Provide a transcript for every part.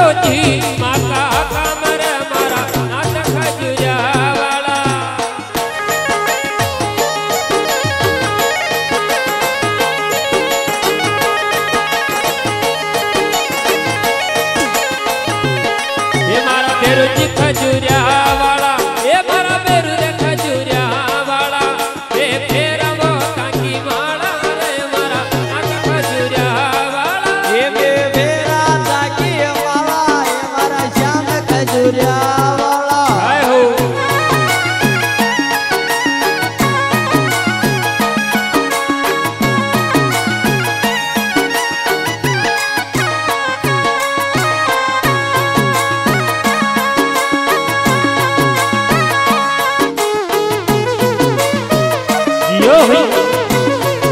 रोजी माता कामर मारा नाथ खजुरिया वाला ये मारा बेरुजी खजुरिया वाला ये मारा बेरु रे खजुरिया वाला ये फेरा वो काकी माला रे मारा नाथ खजुरिया वाला ये फेरा ताकी वाला ये मारा श्याम खजुरिया वाला हाय हो जियो हुई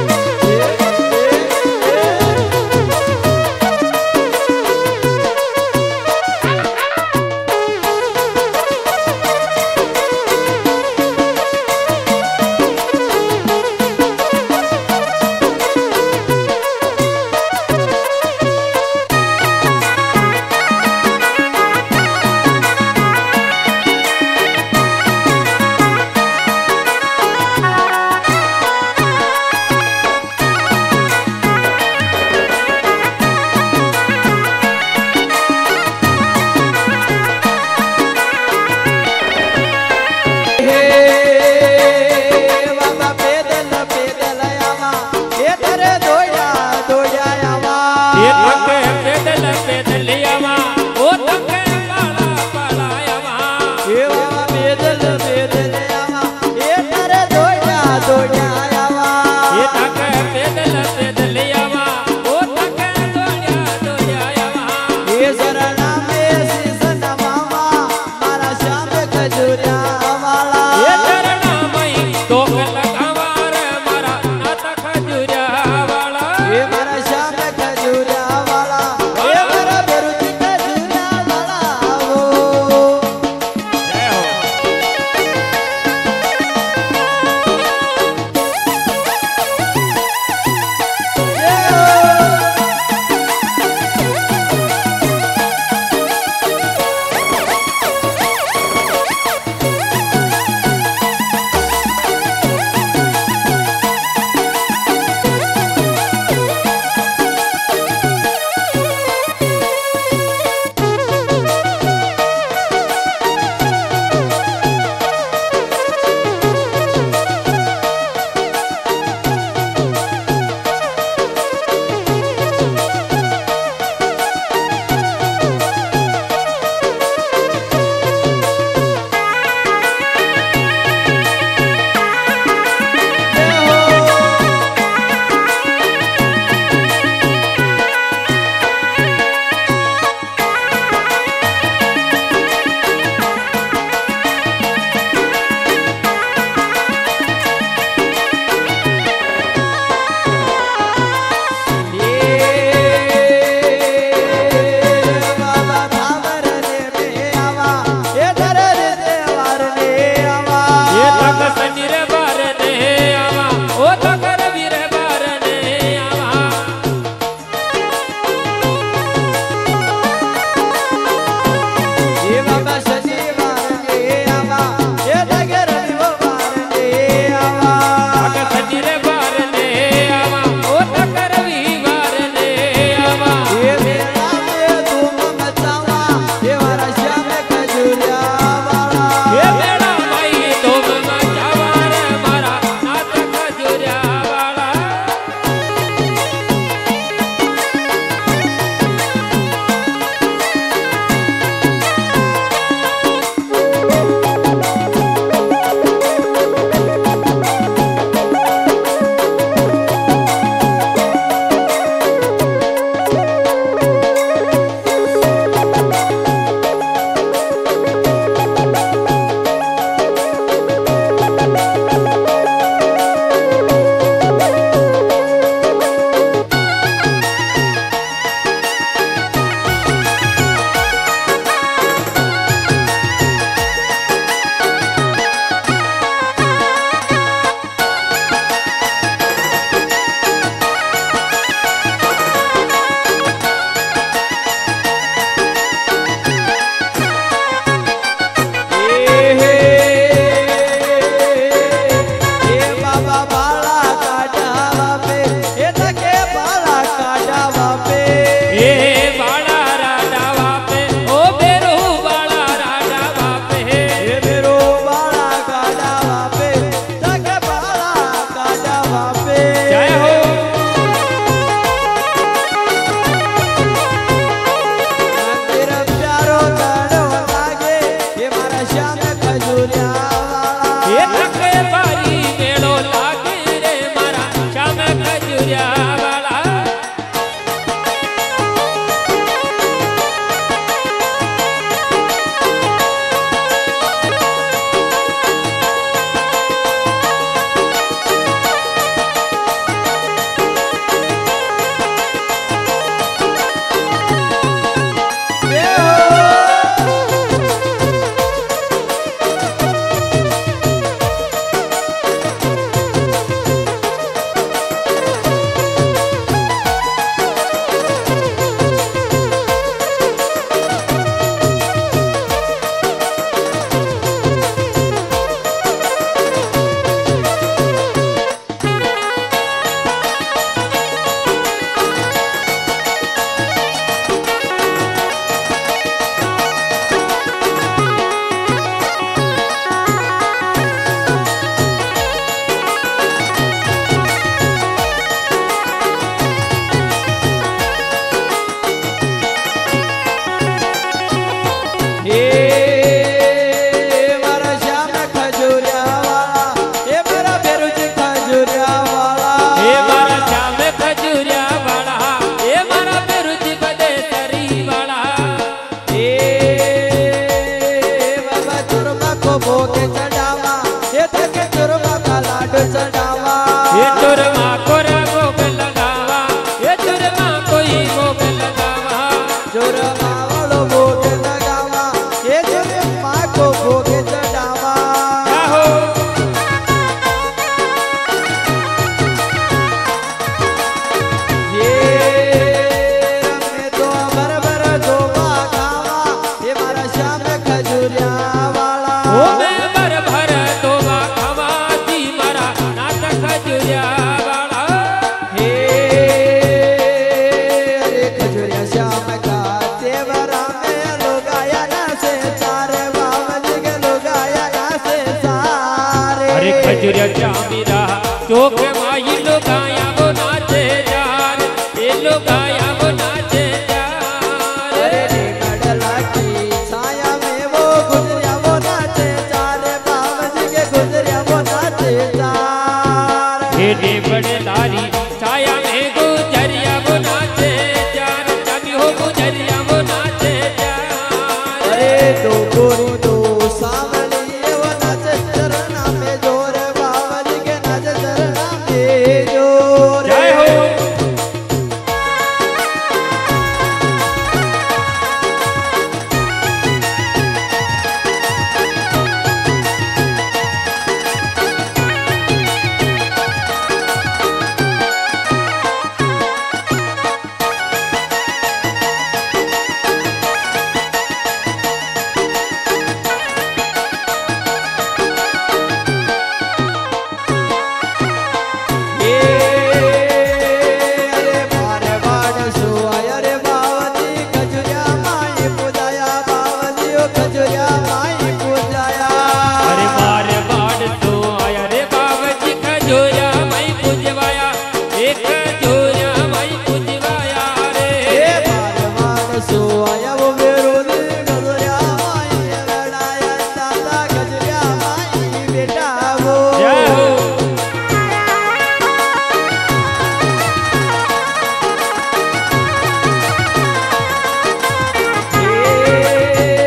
को भोग चढ़ावा ये थके चुरमा का लाडू चढ़ावा ये चुरमा को भोग लगावा ये चुरमा कोई भोग लगावा चुरमा वालो भोग लगावा ये चुरमा को भोग चढ़ावा जाहो ये रमे तो बरबर दो बागावा ये मारा श्याम खजूरिया वाला ओ मैं भर भर तोबा खावा जी मारा नाथ खजुरिया वाला हे अरे खजूरिया श्याम का तेवरा में लोगाया ना से सारे बाबा जी के लोगाया ना से सारे अरे खजुरिया चामीरा चौक माई लोगाया वो नाचे जान ये लोगाया वो नाचे जान अरे कडला की छाया में वो गुजरिया वो नाचे सारे बाबा जी के गुजरिया वो नाचे सारे हे बड़े लारी छाया में गुजरिया वो नाचे जान चामी हो गुजरिया वो नाचे जान अरे दो गोरी दो सावली वो नाचे चरना में जोर बाबा जी के नाचे चरना में जोर जय हो अरे बारे बाड़ सुआया रे बाबा जी खजुरिया माई पूजाया बाबा जी ओ खजुरिया माई पूजाया अरे मारे बाड़ तो आया रे बाबा जी खजूरिया माई पूजवाया एक खजूरिया माई पूजवाया रे ए बारे बाड़ सुआया वो बेरोली खजुरिया माई लड़ाया दादा खजुरिया माई बेटा वो जय हो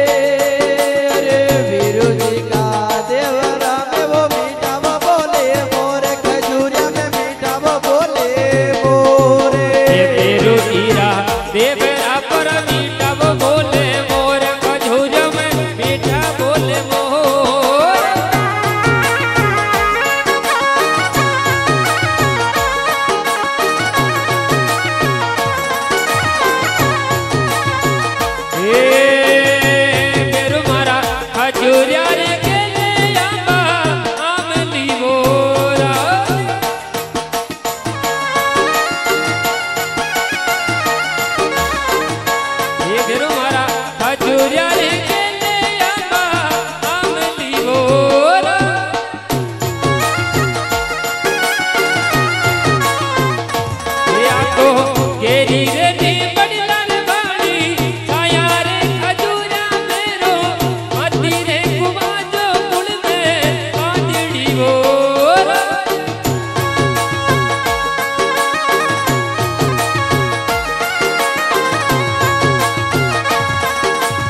अरे वीरू जी का देवरा में वो मीठा वो बोले मोर खजूरिया में मीठा वो बोले मोरे ये बेरू तीरा देवरा पर मीठा वो बोले मोर खजूरिया में मीठा बोले मोर बेरू मारा खजूरिया रे गेले आंबा आमली बोरा ये बेरू मारा खजूरिया रे गेले आंबा आमली बोरा ये आको केरी रे नी बड़ी लाल बाड़ी छाया रे खजूरिया मेरो मती रे कुमाजो कुल में आंधड़ी बोरा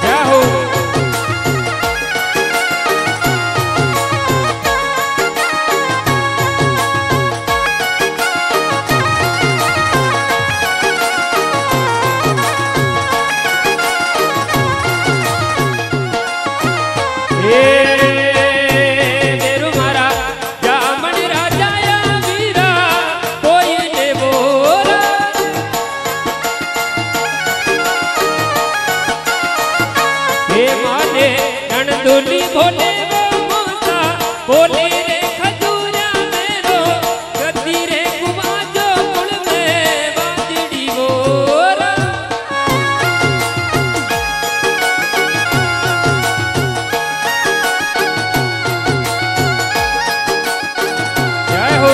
जय हो बेरू मारा जामन राजाया वीरा कोई ने बोरा हे माने रणदुली भोले वो मोसा बोले रे खजूरिया मेरो गद्दी रे कुमाजो कुल में बाजड़ी बोरा जय हो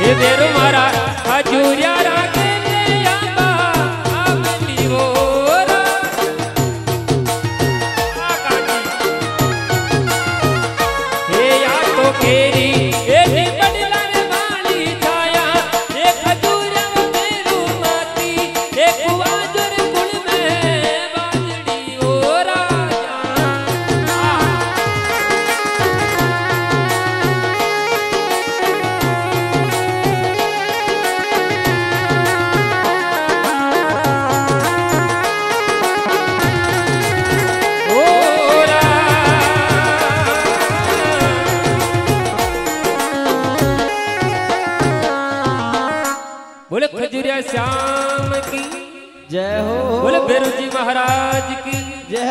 ये बेरु मारा खजूरिया रागे ले आबा आबली वोरा हे या तो केरी ए बड़ला रे वाली छाया ए खजूरिया बेरु माती ए कुवाजर कुल में बाजड़ी ओरा बोले खजूरिया श्याम की जय हो। बोले बेरू जी महाराज की जय।